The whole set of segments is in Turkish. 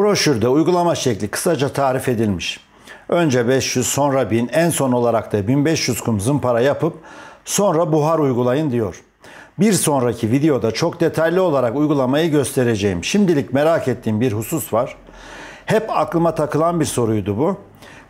Broşürde uygulama şekli kısaca tarif edilmiş. Önce 500, sonra 1000, en son olarak da 1500 kum zımpara yapıp sonra buhar uygulayın diyor. Bir sonraki videoda çok detaylı olarak uygulamayı göstereceğim. Şimdilik merak ettiğim bir husus var. Hep aklıma takılan bir soruydu bu.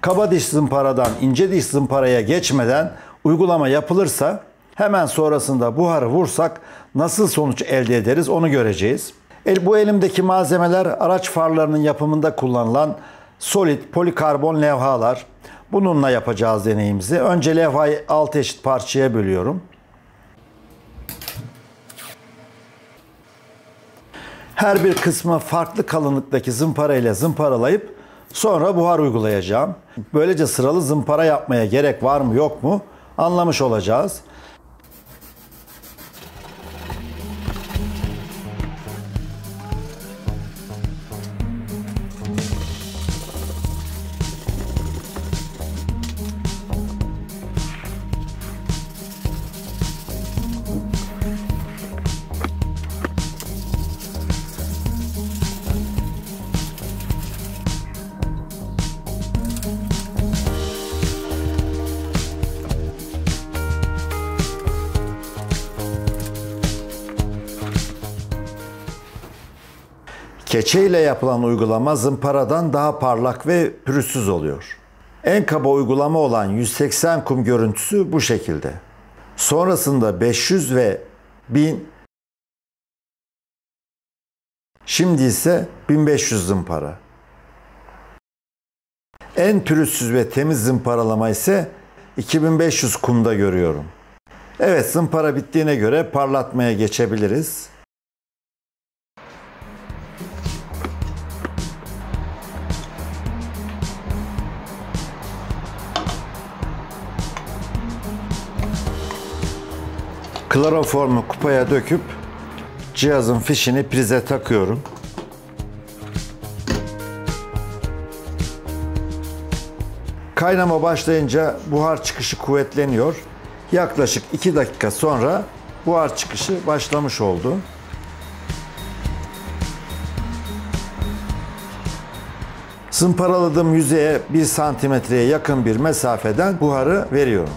Kaba diş zımparadan ince diş zımparaya geçmeden uygulama yapılırsa hemen sonrasında buharı vursak nasıl sonuç elde ederiz onu göreceğiz. Bu elimdeki malzemeler araç farlarının yapımında kullanılan solit polikarbon levhalar. Bununla yapacağız deneyimizi. Önce levhayı 6 eşit parçaya bölüyorum. Her bir kısmı farklı kalınlıktaki zımpara ile zımparalayıp sonra buhar uygulayacağım. Böylece sıralı zımpara yapmaya gerek var mı yok mu anlamış olacağız. Keçe ile yapılan uygulama zımparadan daha parlak ve pürüzsüz oluyor. En kaba uygulama olan 180 kum görüntüsü bu şekilde. Sonrasında 500 ve 1000. Şimdi ise 1500 zımpara. En pürüzsüz ve temiz zımparalama ise 2500 kumda görüyorum. Evet, zımpara bittiğine göre parlatmaya geçebiliriz. Kloroformu kupaya döküp cihazın fişini prize takıyorum. Kaynama başlayınca buhar çıkışı kuvvetleniyor. Yaklaşık 2 dakika sonra buhar çıkışı başlamış oldu. Zımparaladığım yüzeye 1 santimetreye yakın bir mesafeden buharı veriyorum.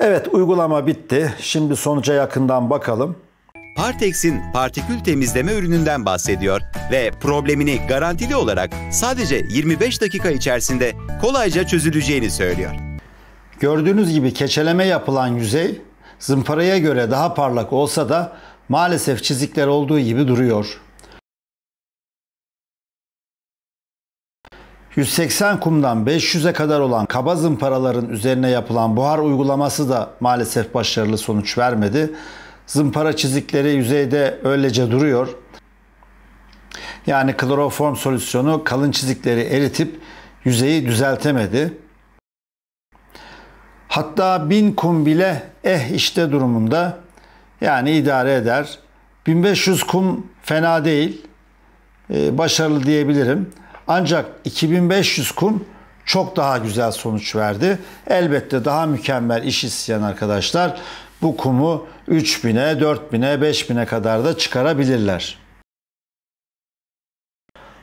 Evet, uygulama bitti. Şimdi sonuca yakından bakalım. Partex'in partikül temizleme ürününden bahsediyor ve problemini garantili olarak sadece 25 dakika içerisinde kolayca çözüleceğini söylüyor. Gördüğünüz gibi keçeleme yapılan yüzey zımparaya göre daha parlak olsa da maalesef çizikler olduğu gibi duruyor. 180 kumdan 500'e kadar olan kaba zımparaların üzerine yapılan buhar uygulaması da maalesef başarılı sonuç vermedi. Zımpara çizikleri yüzeyde öylece duruyor. Yani kloroform solüsyonu kalın çizikleri eritip yüzeyi düzeltemedi. Hatta 1000 kum bile işte durumunda, yani idare eder. 1500 kum fena değil, başarılı diyebilirim. Ancak 2500 kum çok daha güzel sonuç verdi. Elbette daha mükemmel iş isteyen arkadaşlar bu kumu 3000'e, 4000'e, 5000'e kadar da çıkarabilirler.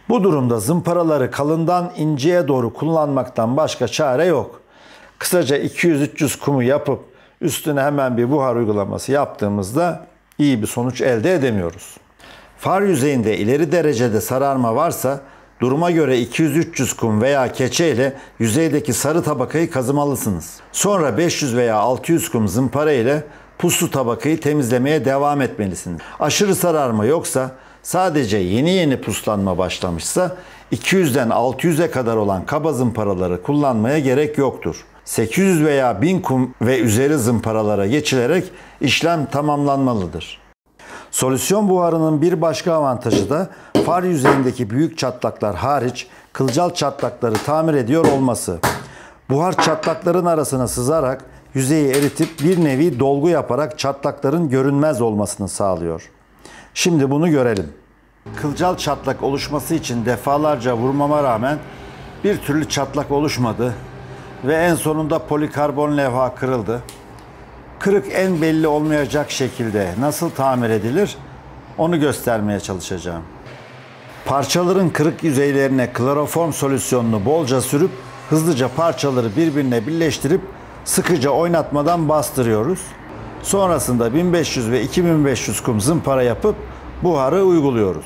Bu durumda zımparaları kalından inceye doğru kullanmaktan başka çare yok. Kısaca 200-300 kumu yapıp üstüne hemen bir buhar uygulaması yaptığımızda iyi bir sonuç elde edemiyoruz. Far yüzeyinde ileri derecede sararma varsa Duruma göre 200-300 kum veya keçe ile yüzeydeki sarı tabakayı kazımalısınız. Sonra 500 veya 600 kum zımpara ile puslu tabakayı temizlemeye devam etmelisiniz. Aşırı sararma yoksa, sadece yeni puslanma başlamışsa 200'den 600'e kadar olan kaba zımparaları kullanmaya gerek yoktur. 800 veya 1000 kum ve üzeri zımparalara geçilerek işlem tamamlanmalıdır. Solüsyon buharının bir başka avantajı da far yüzeyindeki büyük çatlaklar hariç kılcal çatlakları tamir ediyor olması. Buhar çatlakların arasına sızarak yüzeyi eritip bir nevi dolgu yaparak çatlakların görünmez olmasını sağlıyor. Şimdi bunu görelim. Kılcal çatlak oluşması için defalarca vurmama rağmen bir türlü çatlak oluşmadı ve en sonunda polikarbon levha kırıldı. Kırık en belli olmayacak şekilde nasıl tamir edilir onu göstermeye çalışacağım. Parçaların kırık yüzeylerine kloroform solüsyonunu bolca sürüp hızlıca parçaları birbirine birleştirip sıkıca oynatmadan bastırıyoruz. Sonrasında 1500 ve 2500 kum zımpara yapıp buharı uyguluyoruz.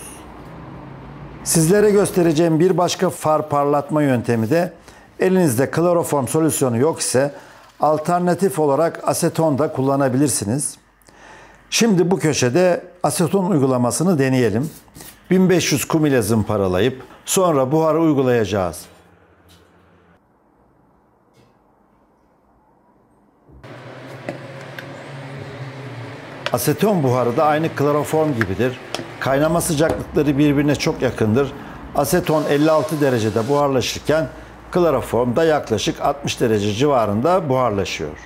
Sizlere göstereceğim bir başka far parlatma yöntemi de elinizde kloroform solüsyonu yok ise alternatif olarak aseton da kullanabilirsiniz. Şimdi bu köşede aseton uygulamasını deneyelim. 1500 kum ile zımparalayıp sonra buharı uygulayacağız. Aseton buharı da aynı kloroform gibidir. Kaynama sıcaklıkları birbirine çok yakındır. Aseton 56 derecede buharlaşırken kloroform da yaklaşık 60 derece civarında buharlaşıyor.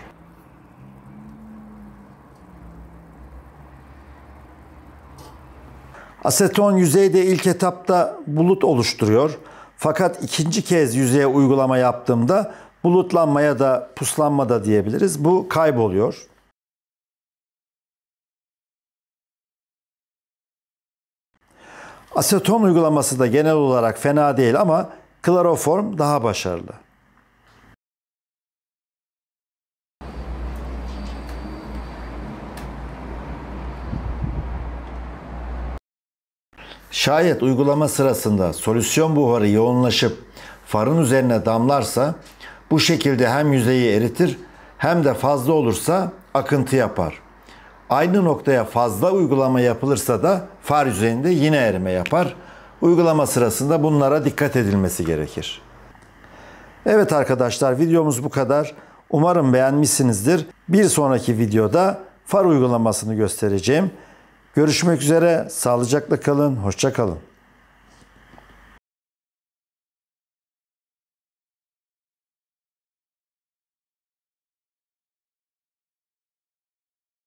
Aseton yüzeyde ilk etapta bulut oluşturuyor. Fakat ikinci kez yüzeye uygulama yaptığımda bulutlanma ya da puslanma da diyebiliriz. Bu kayboluyor. Aseton uygulaması da genel olarak fena değil ama kloroform daha başarılı. Şayet uygulama sırasında solüsyon buharı yoğunlaşıp farın üzerine damlarsa bu şekilde hem yüzeyi eritir hem de fazla olursa akıntı yapar. Aynı noktaya fazla uygulama yapılırsa da far yüzeyinde yine erime yapar. Uygulama sırasında bunlara dikkat edilmesi gerekir. Evet arkadaşlar, videomuz bu kadar. Umarım beğenmişsinizdir. Bir sonraki videoda far uygulamasını göstereceğim. Görüşmek üzere. Sağlıcakla kalın. Hoşça kalın.